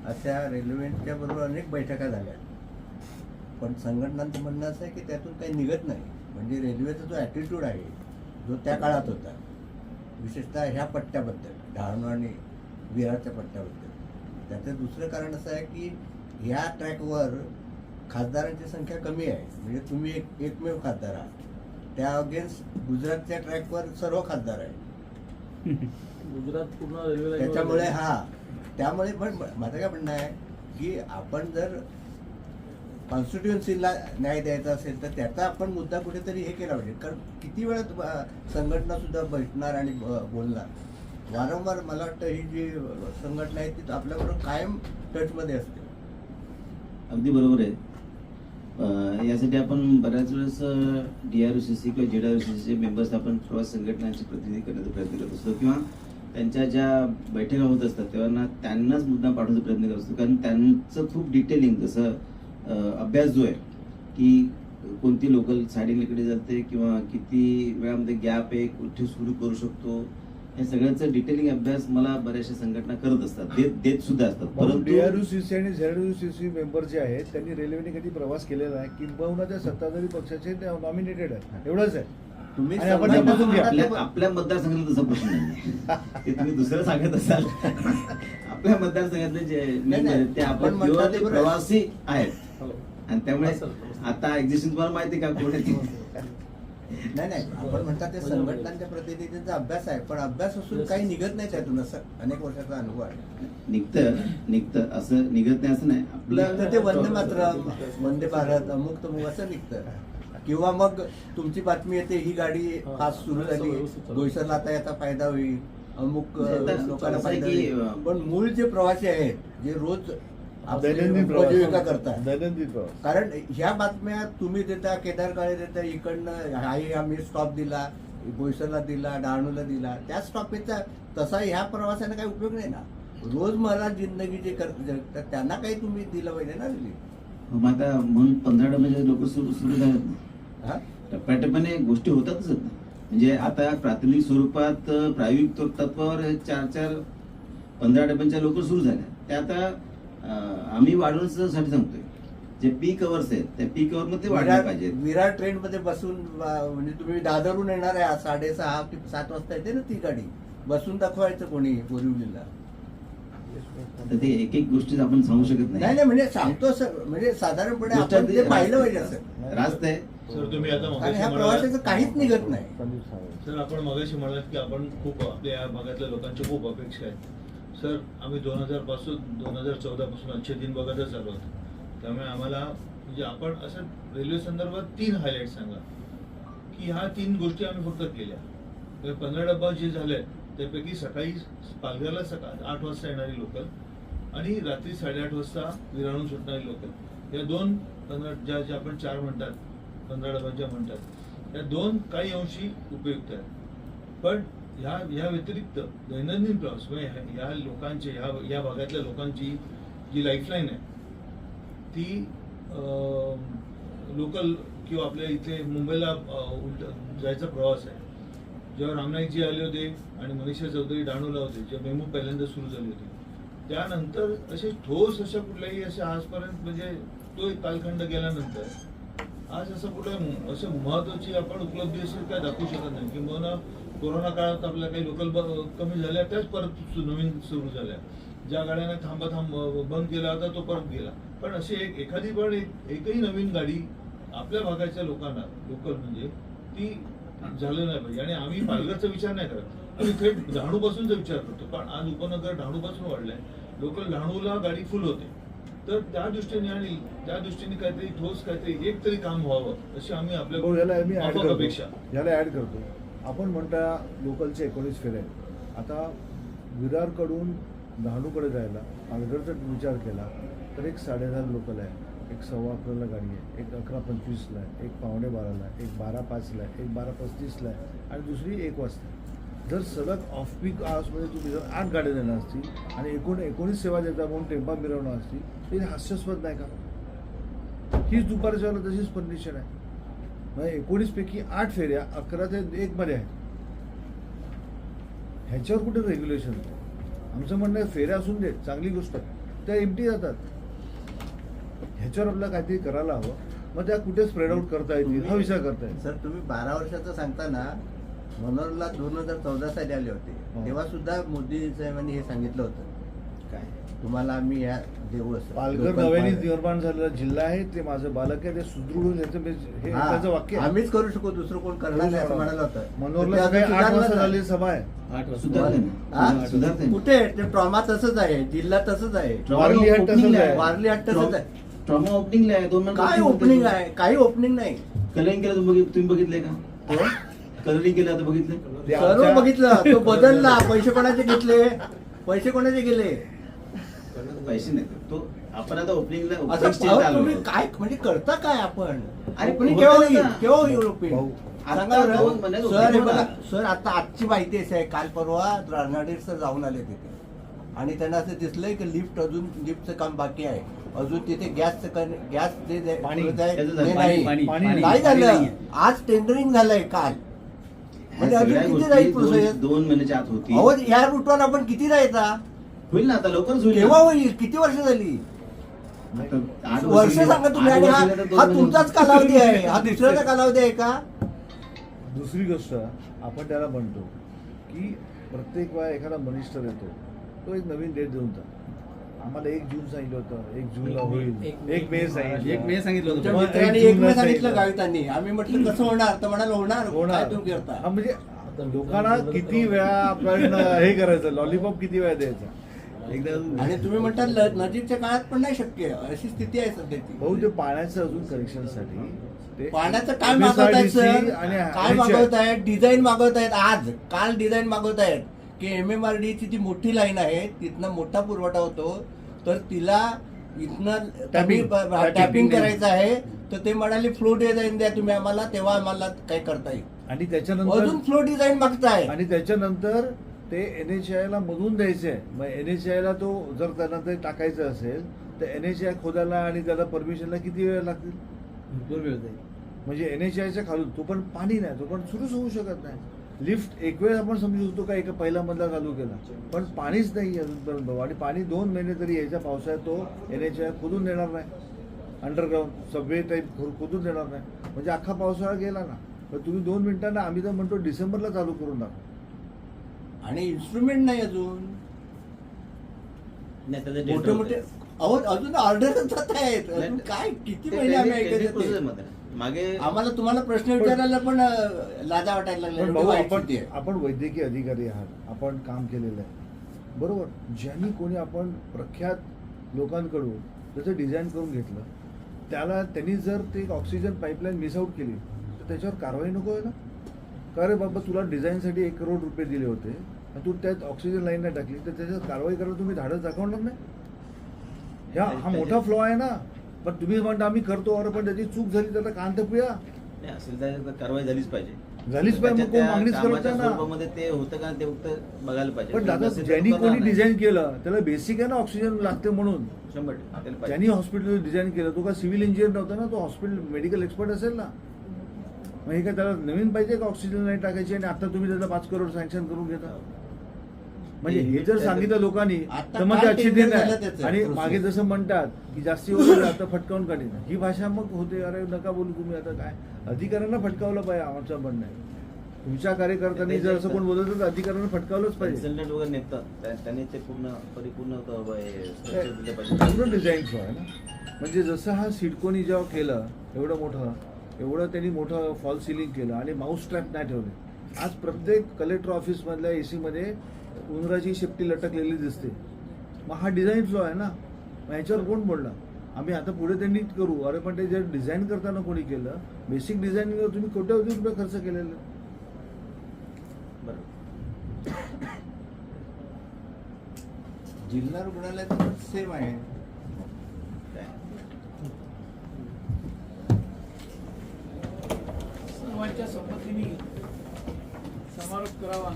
अशा रेल्वेच्या बरोबर अनेक बैठका झाल्या, पण संघटनांचं म्हणणं असं आहे की त्यातून काही निघत नाही. म्हणजे रेल्वेचा जो ॲटिट्यूड आहे जो त्या काळात होता, विशेषतः ह्या पट्ट्याबद्दल, डहाणू आणि विरारच्या पट्ट्याबद्दल, त्याचं दुसरं कारण असं आहे की ह्या ट्रॅकवर खासदारांची संख्या कमी आहे. म्हणजे तुम्ही एकमेव खासदार आहात. त्या अगेन्स्ट गुजरातच्या ट्रॅकवर सर्व खासदार आहे. गुजरात पूर्ण रेल्वे त्याच्यामुळे त्यामुळे पण माझं काय म्हणणं आहे की आपण जर कॉन्स्टिट्युएन्सीला न्याय द्यायचा असेल तर त्याचा आपण मुद्दा कुठेतरी हे केला पाहिजे. कारण किती वेळा संघटना सुद्धा बैठणार आणि बोलणार. वारंवार मला वाटतं ही जी संघटना आहे ती आपल्याबरोबर कायम टचमध्ये असते. अगदी बरोबर आहे. यासाठी आपण बऱ्याच वेळेस DRUCC किंवा JWCC मेंबर्स आपण प्रवास संघटनांचे प्रतिनिधी करण्याचा प्रयत्न करत असतो, किंवा त्यांच्या ज्या बैठका होत असतात तेव्हा त्यांनाच मुद्दा पाठवण्याचा प्रयत्न करत असतो. कारण त्यांचं खूप डिटेलिंग जसं अभ्यास जो आहे की कोणती लोकल सायडिंगकडे जाते किंवा किती वेळामध्ये गॅप आहे, कुठे सुरू करू शकतो, हे सगळ्यांचा डिटेलिंग अभ्यास मला बऱ्याचशा संघटना करत असतात, देत सुद्धा असतात. परंतु DRUCC आणि ZWCC मेंबर जे आहेत त्यांनी रेल्वेने कधी प्रवास केलेला आहे किंबहुना त्या सत्ताधारी पक्षाचे नॉमिनेटेड आहे, एवढंच आहे. तुम्ही आणि आपण त्यापासून घ्या. आपल्या मतदारसंघातला तसा प्रश्न नाही. ते तुम्ही दुसरं सांगत असाल. आपल्या मतदारसंघातले जे member आहेत ते आपण म्हणतात ते प्रवासी आहेत, हो. आणि त्यामुळे आता एक्झिस्टिंग तुम्हाला माहिती का कोण आहे? नाही आपण म्हणतात ते संघटनांच्या प्रतिनिधींचा अभ्यास आहे, पण अभ्यास असून काही निघत नाही त्यातून. असं अनेक वर्षाचा अनुभव आहे. निघतं असं निघत नाही असं नाही. आपलं ते वंदे मातरम, वंदे भारत, अमुक तमुक असं निघतं. किंवा मग तुमची बातमी येते ही गाडी फास्ट सुरू झाली, बोईसरला आता याचा फायदा होईल, अमुक लोकांना फायदा होईल. पण मूळ जे प्रवासी आहेत जे रोज उपजीविका करतात, दैनंदिन प्रवास. कारण ह्या बातम्या तुम्ही देता, केदार काळे देता, इकडनं आम्ही स्टॉप दिला, बोईसरला दिला, डहाणूला दिला, त्या स्टॉपेजचा तसा ह्या प्रवासाने काही उपयोग नाही ना. रोजमर्रा जिंदगी जे करतात त्यांना काही तुम्ही दिलं पाहिजे ना रिलीफ. मग आता म्हणून 15 डब्याचे लोक सुरू झालेत ना, हा टप्प्याटप्प्याने गोष्टी होतातच आहेत ना. म्हणजे आता प्राथमिक स्वरूपात प्रायोगिक तत्वावर 4-4 15 डब्यांच्या लोक सुरू झाल्या. ते आता आम्ही वाढवण्यासाठी सांगतोय. जे पीक अवर्स आहेत त्या पीक अवर मध्ये वाढले पाहिजेत. विरार ट्रेन मध्ये बसून म्हणजे तुम्ही दादरून येणार आहे 6:30 की 7 वाजता येते ना ती गाडी, बसून दाखवायचं कोणी बोरिवलीला. तर ते एक गोष्टी आपण सांगू शकत नाही म्हणजे सांगतो म्हणजे साधारणपणे आपण ते पाहिलं पाहिजे असं रास्त आहे. सर तुम्ही आता कारण ह्या प्रवासाचं काहीच निघत नाही. सर आपण मगाशी म्हणालात की आपण खूप आपल्या या भागातल्या लोकांच्या खूप अपेक्षा आहेत. सर आम्ही 2014 पासून अच्छे दिन बघतच आलो होतो. त्यामुळे आम्हाला म्हणजे आपण असं रेल्वे संदर्भात 3 हायलाईट सांगा की ह्या 3 गोष्टी आम्ही फक्त केल्या. 15 डब्बा जे झाले त्यापैकी सकाळी पालघरला 8 वाजता येणारी लोकल आणि रात्री 8:30 वाजता विरारहून सुटणारी लोकल, या 2 ज्या आपण 4 म्हणतात 15 डब्यांच्या म्हणतात, त्या 2 काही अंशी उपयुक्त आहेत. पण ह्या व्यतिरिक्त दैनंदिन प्रवास म्हणजे ह्या लोकांचे या भागातल्या लोकांची जी लाईफलाईन आहे ती लोकल किंवा आपल्या इथे मुंबईला जायचा प्रवास आहे. जेव्हा रामनाईकजी आले होते आणि मनीषा चौधरी डहाणूला होते, जेव्हा मेमू पहिल्यांदा सुरू झाली होती, त्यानंतर असे ठोस अशा कुठल्याही अशा आजपर्यंत म्हणजे तो एक कालखंड गेल्यानंतर आज असं कुठं असं महत्वाची आपण उपलब्धी असेल काय दाखवू शकत नाही. किंवा कोरोना काळात आपल्या काही लोकल कमी झाल्या, त्याच परत नवीन सुरू झाल्या. ज्या गाड्याने थांब बंद केला होता तो परत गेला. पण अशी एखादी पण एकही नवीन गाडी आपल्या भागाच्या लोकांना लोकल म्हणजे ती झालं नाही पाहिजे. आणि आम्ही पालघरचा विचार नाही करत, आम्ही थेट डहाणूपासूनचा विचार करतो. पण आज उपनगर डहाणूपासून वाढलंय, लोकल डहाणूला गाडी फुल होते. तर त्या दृष्टीने काहीतरी ठोस काहीतरी एक तरी काम व्हावं अशी आम्ही आपल्या अपेक्षा याला ऍड करतो. आपण म्हणता लोकलचे 19 फेऱ्या आहेत. आता विरारकडून डहाणूकडे जायला पालघरचा विचार केला तर एक 10:30 लोकल आहे, एक 11:15ला गाडी आहे, एक 11:25ला आहे, एक 11:45ला आहे, एक 12:05ला आहे, एक 12:35ला आहे आणि दुसरी 1 वाजता. जर सलग ऑफ पीक आवर्समध्ये तुम्ही जर 8 गाड्या देणार असतील आणि 19 सेवा देता म्हणून टेम्पा मिरवणार असतील तर हास्यास्पद नाही का? हीच दुपारच्या वेळेला तशीच कंडिशन आहे. म्हणजे 19 पैकी 8 फेऱ्या 11 ते 1 मध्ये आहेत. ह्याच्यावर कुठे रेग्युलेशन? आमचं म्हणणं आहे फेऱ्या असून देत, चांगली गोष्ट आहे, त्या एमटी जातात. ह्याच्यावर आपल्याला काहीतरी करायला हवं. मग त्या कुठे स्प्रेड आउट करता येतील हा विचार करता येईल. सर तुम्ही 12 वर्षाचं सांगताना मनोहरला 2014 साली आले होते, तेव्हा सुद्धा मोदी साहेबांनी हे सांगितलं होतं काय तुम्हाला आम्ही या देऊ असं. पालघर लोकांना नव्याने पाहिजे. निर्माण झालेला जिल्हा आहे, ते माझं बालक आहे, ते सुदृढ होईल हे हा, त्याचं वाक्य आहे. आम्हीच करू शकू, दुसरं कोण करणार नाही असं म्हणालं होतं. मनोहरला ते सकाळी अजून 8 वाजता सुधारलं झालेली नाही. सभा आहे. 8 वाजता सुधारते हा? ना, सुधारते ना. कुठे ते ट्रॉमा तसंच आहे, जिल्हा तसंच आहे, वारली हाट तसंच आहे. वारली हाट तसंच आहे. ट्रॉमा ओपनिंगला आहे 2 महिने. काय ओपनिंग आहे? काही ओपनिंग नाही. कलरिंग केलं तुम्ही बघितलंय का? कलरिंग केलं आता बघितलं? ते सर्व आमच्या- बघितलं, तो बदलला. पैसे कोणाचे घेतले, पैसे कोणाचे गेले पैसे नाही तो आपण आता ओपनिंगला असं अहो, तुम्ही काय म्हणजे करता काय आपण? अरे, ओपनिंग होतं केव्हा ना. होईल, केव्हा होईल ओपनिंग? भाऊ, सांगा आता बरं. 2 महिन्यात सर opening हे होणार. बघा, सर आता आजची माहिती अशी आहे, काल परवा रानाडे सर जाऊन आले तिथे आणि त्यांना असं दिसलंय की लिफ्टचं काम बाकी आहे, अजून तिथे गॅस जे पाणी, पुरवठा आहे, त्याचं ते झालं. नाही पाणी नाही पाणी झालं. नाहीये. आज टेंडरिंग झालंय काल. म्हणजे अजून किती जाईल प्रोसेस? 2 महिन्याच्या आत होती. अहो या रूटवर आपण किती जायचा? होईल ना आता लवकरच होईल. केव्हा होईल? किती वर्ष झाली? आता 8 वर्ष सांगा तुम्ही. आणि हा तुमचाच कालावधी आहे, हा दुसऱ्याचा कालावधी आहे का? दुसरी गोष्ट आपण त्याला म्हणतो की प्रत्येक वेळा एखादा मिनिस्टर येतो, तो एक नवीन डेट देऊन जातो. आम्हाला 1 जून सांगितलं होतं, 1 जूनला होईल, 1 मे सांगितलं, 1 मे सांगितलं तुमच्या होतं. मित्रांनी एक एक जूनला मे सांगितलं सांगितलं. गावितांनी. आम्ही म्हटलं कसं होणार, तर म्हणाल होणार. काय तुम्ही हा, करता? म्हणजे लोकांना किती वेळा आपण हे करायचं, लॉलीपॉप किती वेळा द्यायचा. एकदा आणि तुम्ही म्हणता नजीकच्या काळात पण नाही शक्य, अशी स्थिती आहे सध्याची. भाऊ ते पाण्याचं अजून कनेक्शनसाठी ते पाण्याचं काय मागवत आहेत सर? आणि काय मागवत आहेत? डिझाईन मागवत आहेत. आज काल डिझाईन मागवत आहेत की MMRD ची जी मोठी लाईन आहे तिथनं मोठा पुरवठा होतो, तर तिला इथनं Tapping. टॅपिंग करायचं आहे, तर ते म्हणाले फ्लो डिझाईन द्या तुम्ही आम्हाला, तेव्हा आम्हाला काय करता येईल. आणि अजून त्याच्यानंतर फ्लो डिझाईन मागताय. आणि त्याच्यानंतर ते NHAI ला मधून द्यायचे आहे. मग NHAI ला तो जर त्यांना ते टाकायचं असेल तर NHAI खोदायला आणि त्याला परमिशनला किती वेळ लागतील? भरपूर वेळ जाईल. म्हणजे NHAI च्या खालून तो पण पाणी नाही, तो पण सुरूच होऊ शकत नाही. लिफ्ट एक वेळ आपण समजू शकतो का एका पहिला मधला चालू केला, पण पाणीच नाही अजूनपर्यंत. आणि पाणी 2 महिने तरी यायच्या पावसाळ्यात तो NHAI खोदून देणार नाही. अंडरग्राऊंड सबवे टाईप खोदून देणार नाही. म्हणजे अख्खा पावसाळा गेला ना. तर तुम्ही 2 मिनिटांना, आम्ही तर म्हणतो डिसेंबरला चालू करून टाका. आणि इन्स्ट्रुमेंट नाही अजून. नाही, त्याचं मोठे tender मोठे होतंय. अहो अजून ऑर्डर जात आहेत. अजून नाही, काय किती ते महिने आम्ही tending ऐकायचं process ते? मध्ये. मागे आम्हाला तुम्हाला प्रश्न विचारायला पण लाजा वाटायला लागल्या. पण एवढी भाऊ, वाईट आपण स्थिती आहे. आपण वैद्यकीय अधिकारी आहात, आपण काम केलेलं आहे बरोबर. ज्यांनी कोणी आपण प्रख्यात लोकांकडून त्याचं डिझाईन करून घेतलं, त्यांनी जर ते ऑक्सिजन पाईपलाईन मिसआउट केली तर त्याच्यावर कारवाई नको आहे ना? का रे बाबा, तुला डिझाईनसाठी 1 करोड रुपये दिले होते आणि तू त्यात ऑक्सिजन लाईन नाही टाकली, तर त्याच्यावर कारवाई करायला तुम्ही धाडस दाखवणार नाही? हा मोठा फ्लॉ आहे ना. पण तुम्ही म्हणता आम्ही करतो, अरे पण त्याची चूक झाली त्याला कान तपूया. नाही, असेल तर कारवाई झालीच पाहिजे. झालीच पाहिजे. मग कोण त्या मागणीच करत कामाच्या नाही ना. स्वरूपामध्ये ते होतं का ते फक्त बघायला पाहिजे. पण दादा, नसेल तर ज्यांनी करणार कोणी नाही. डिझाईन केलं त्याला बेसिक आहे ना ऑक्सिजन लागते म्हणून. 100% त्याला पाहिजे. ज्यांनी हॉस्पिटल डिझाईन केलं, तो का सिव्हिल इंजिनियर नव्हता ना, तो हॉस्पिटल मेडिकल एक्सपर्ट असेल ना. मग हे काय त्याला नवीन पाहिजे का ऑक्सिजन नाही टाकायची, आणि आता तुम्ही त्याचा 5 करोड सँक्शन करून घेता? म्हणजे हे जर सांगितलं लोकांनी आता तर मग ते काय अच्छे tender देत झालं आहे. त्याचं आणि process. मागे जसं म्हणतात की जास्ती वगैरे आता फटकावून काढीन, ही भाषा मग होते. अरे नका बोलू तुम्ही. आता काय अधिकाऱ्यांना फटकावलं पाहिजे, आमचं म्हणणं आहे. तुमच्या कार्यकर्त्यांनी जर असं कोण बोलत तर अधिकाऱ्यांना फटकावलंच पाहिजे. कन्सल्टंट वगैरे नेतात, त्यांनी ते पूर्ण परिपूर्ण structure दिलं पाहिजे. पूर्ण डिझाईन शो आहे ना. म्हणजे जसं हा सिडकोनी जेव्हा केलं एवढं त्यांनी मोठं फॉल सिलिंग केलं आणि माऊस ट्रॅप नाही ठेवले. आज प्रत्येक कलेक्टर ऑफिसमधल्या AC मध्ये उंदराची शेपटी लटकलेली दिसते. मग हा डिझाईन फ्लो आहे ना. मग ह्याच्यावर कोण बोलला? आम्ही आता पुढे त्यांनी करू. अरे पण ते जे डिझाईन करताना कोणी केलं, बेसिक डिझाईनिंगवर तुम्ही कोट्यवधी रुपये खर्च केलेले. बरोबर. जिल्हा रुग्णालयात सेम आहे. काय? सर्वांच्या संमतीने समारोप करावा.